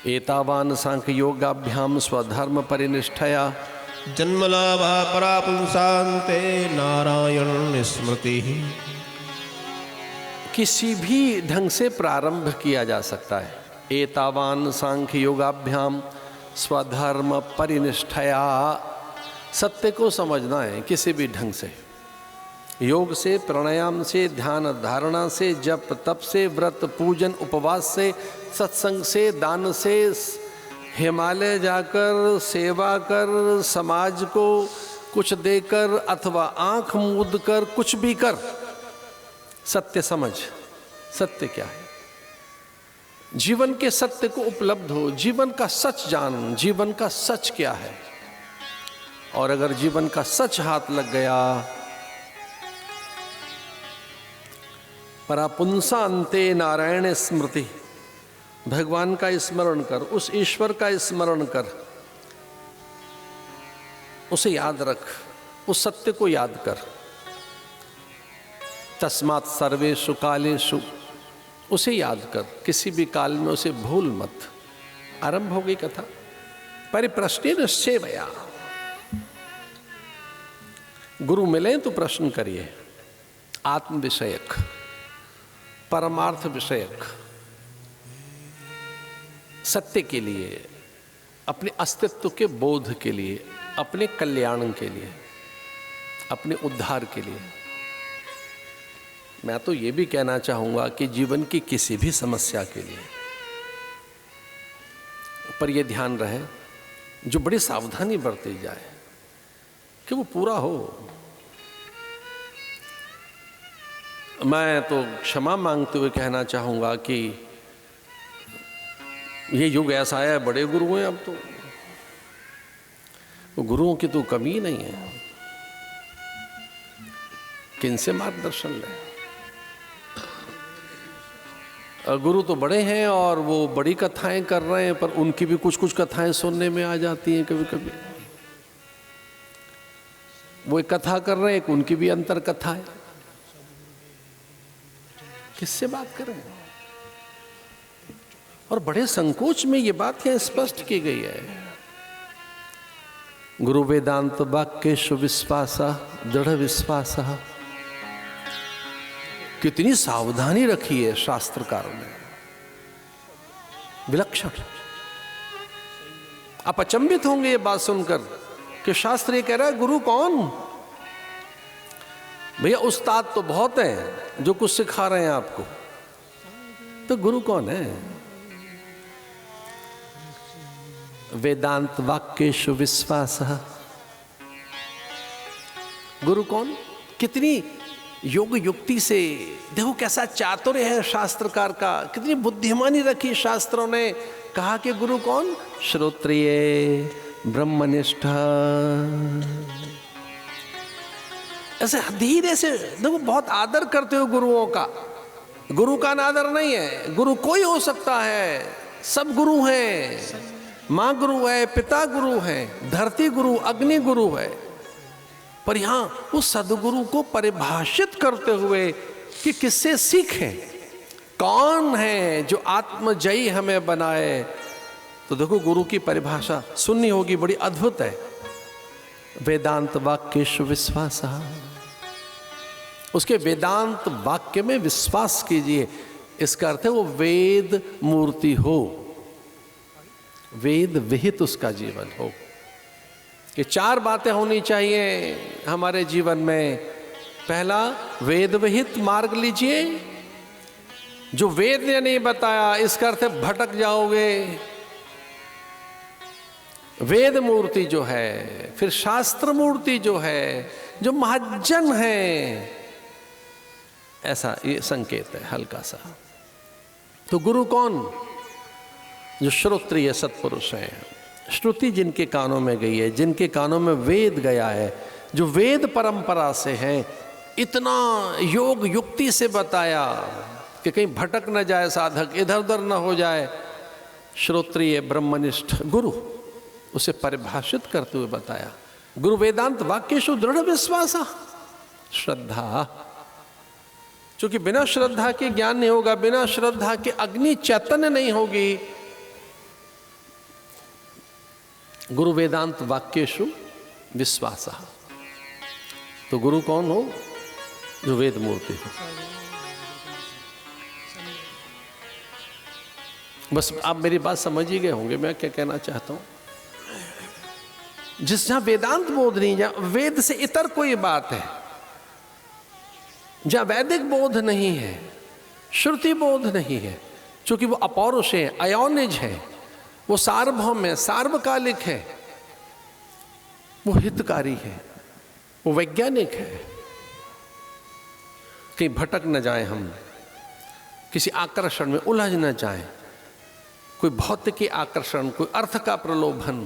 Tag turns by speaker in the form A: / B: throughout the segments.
A: एतावान सांख्य योगाभ्याम स्वधर्म परिनिष्ठया
B: जन्मलाभा परापुंसान्ते नारायण स्मृति।
A: किसी भी ढंग से प्रारंभ किया जा सकता है। एतावान सांख्य योगाभ्याम स्वधर्म परिनिष्ठया, सत्य को समझना है किसी भी ढंग से, योग से, प्राणायाम से, ध्यान धारणा से, जप तप से, व्रत पूजन उपवास से, सत्संग से, दान से, हिमालय जाकर सेवा कर, समाज को कुछ देकर अथवा आंख मूंद कर, कुछ भी कर, सत्य समझ। सत्य क्या है? जीवन के सत्य को उपलब्ध हो, जीवन का सच जान, जीवन का सच क्या है। और अगर जीवन का सच हाथ लग गया, परापुंसा अंते नारायण स्मृति, भगवान का स्मरण कर, उस ईश्वर का स्मरण कर, उसे याद रख, उस सत्य को याद कर। तस्मात् सर्वेषु कालेषु, उसे याद कर, किसी भी काल में उसे भूल मत। आरंभ हो गई कथा। परिप्रश्नेन सेवया, गुरु मिले तो प्रश्न करिए, आत्म विषयक, परमार्थ विषयक, सत्य के लिए, अपने अस्तित्व के बोध के लिए, अपने कल्याण के लिए, अपने उद्धार के लिए। मैं तो ये भी कहना चाहूँगा कि जीवन की किसी भी समस्या के लिए, पर यह ध्यान रहे, जो बड़ी सावधानी बरती जाए कि वो पूरा हो। मैं तो क्षमा मांगते हुए कहना चाहूँगा कि ये युग ऐसा है, बड़े गुरु हैं अब तो गुरुओं की तो कमी नहीं है। किनसे मार्गदर्शन लें? गुरु तो बड़े हैं और वो बड़ी कथाएं कर रहे हैं, पर उनकी भी कुछ कुछ कथाएं सुनने में आ जाती हैं कभी कभी। वो एक कथा कर रहे हैं, एक उनकी भी अंतर कथा है। किससे बात करें? और बड़े संकोच में ये बात यहाँ स्पष्ट की गई है। गुरु वेदांत वाक्येषु विश्वासा दृढ़ विश्वासा, कितनी सावधानी रखी है शास्त्रकारों ने, विलक्षण। आप अचंभित होंगे ये बात सुनकर कि शास्त्र ये कह रहा है गुरु कौन? भैया उस्ताद तो बहुत हैं जो कुछ सिखा रहे हैं आपको, तो गुरु कौन है? वेदांत वाक्येषु विश्वासः, गुरु कौन? कितनी योग युक्ति से, देखो कैसा चातुर्य है शास्त्रकार का, कितनी बुद्धिमानी रखी शास्त्रों ने। कहा कि गुरु कौन? श्रोत्रिय ब्रह्मनिष्ठ। ऐसे धीरे से देखो, बहुत आदर करते हो गुरुओं का। गुरु का अनादर नहीं है, गुरु कोई हो सकता है, सब गुरु हैं। माँ गुरु है, पिता गुरु है, धरती गुरु, अग्नि गुरु है। पर यहां उस सदगुरु को परिभाषित करते हुए कि किससे सीखें, कौन है जो आत्मजयी हमें बनाए। तो देखो गुरु की परिभाषा सुननी होगी, बड़ी अद्भुत है। वेदांत वाक्येषु विश्वासः, उसके वेदांत वाक्य में विश्वास कीजिए। इसका अर्थ है वो वेद मूर्ति हो, वेद विहित उसका जीवन हो। ये चार बातें होनी चाहिए हमारे जीवन में। पहला, वेद विहित मार्ग लीजिए। जो वेद ने नहीं बताया, इसका अर्थ है भटक जाओगे। वेद मूर्ति जो है, फिर शास्त्र मूर्ति जो है, जो महज्जन है, ऐसा ये संकेत है हल्का सा। तो गुरु कौन? जो श्रोत्रिय सत्पुरुष हैं, श्रुति जिनके कानों में गई है, जिनके कानों में वेद गया है, जो वेद परंपरा से हैं, इतना योग युक्ति से बताया कि कहीं भटक न जाए साधक, इधर उधर न हो जाए। श्रोत्रिय ब्रह्मनिष्ठ गुरु, उसे परिभाषित करते हुए बताया। गुरु वेदांत वाक्येषु दृढ़ विश्वासा, श्रद्धा। क्योंकि बिना श्रद्धा के ज्ञान नहीं होगा, बिना श्रद्धा के अग्नि चैतन्य नहीं होगी। गुरु वेदांत वाक्येषु विश्वासः। तो गुरु कौन हो? जो वेद मूर्ति हो। बस आप मेरी बात समझ ही गए होंगे मैं क्या कहना चाहता हूं। जहां वेदांत बोध नहीं, जहां वेद से इतर कोई बात है, जहां वैदिक बोध नहीं है, श्रुति बोध नहीं है, क्योंकि वो अपौरुष है, अयोनिज है, वो सार्वभौम है, सार्वकालिक है, वो हितकारी है, वो वैज्ञानिक है। कहीं भटक न जाए हम, किसी आकर्षण में उलझ न जाए, कोई भौतिकी आकर्षण, कोई अर्थ का प्रलोभन,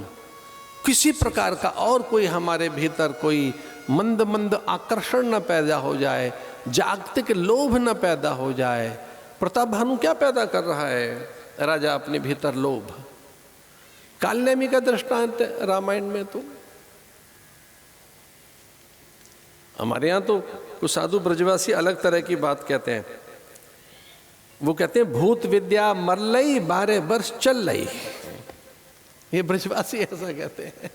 A: किसी प्रकार का और कोई हमारे भीतर कोई मंद मंद आकर्षण न पैदा हो जाए, जागतिक लोभ न पैदा हो जाए। प्रताप भानु क्या पैदा कर रहा है? राजा अपने भीतर लोभ। कालनेमी का दृष्टांत रामायण में तो हमारे यहाँ तो कुछ साधु ब्रजवासी अलग तरह की बात कहते हैं। वो कहते हैं भूत विद्या मरलई 12 वर्ष चल रही। ये ब्रजवासी ऐसा कहते हैं।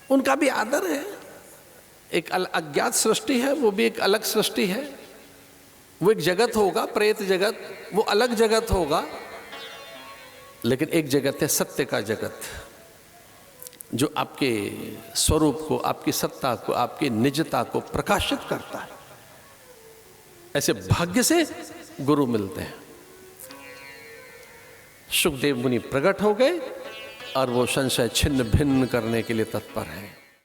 A: उनका भी आदर है। एक अज्ञात सृष्टि है, वो भी एक अलग सृष्टि है। वो एक जगत होगा, प्रेत जगत, वो अलग जगत होगा, लेकिन एक जगत है सत्य का जगत, जो आपके स्वरूप को, आपकी सत्ता को, आपकी निजता को प्रकाशित करता है। ऐसे भाग्य से गुरु मिलते हैं। सुखदेव मुनि प्रकट हो गए और वो संशय छिन्न भिन्न करने के लिए तत्पर हैं।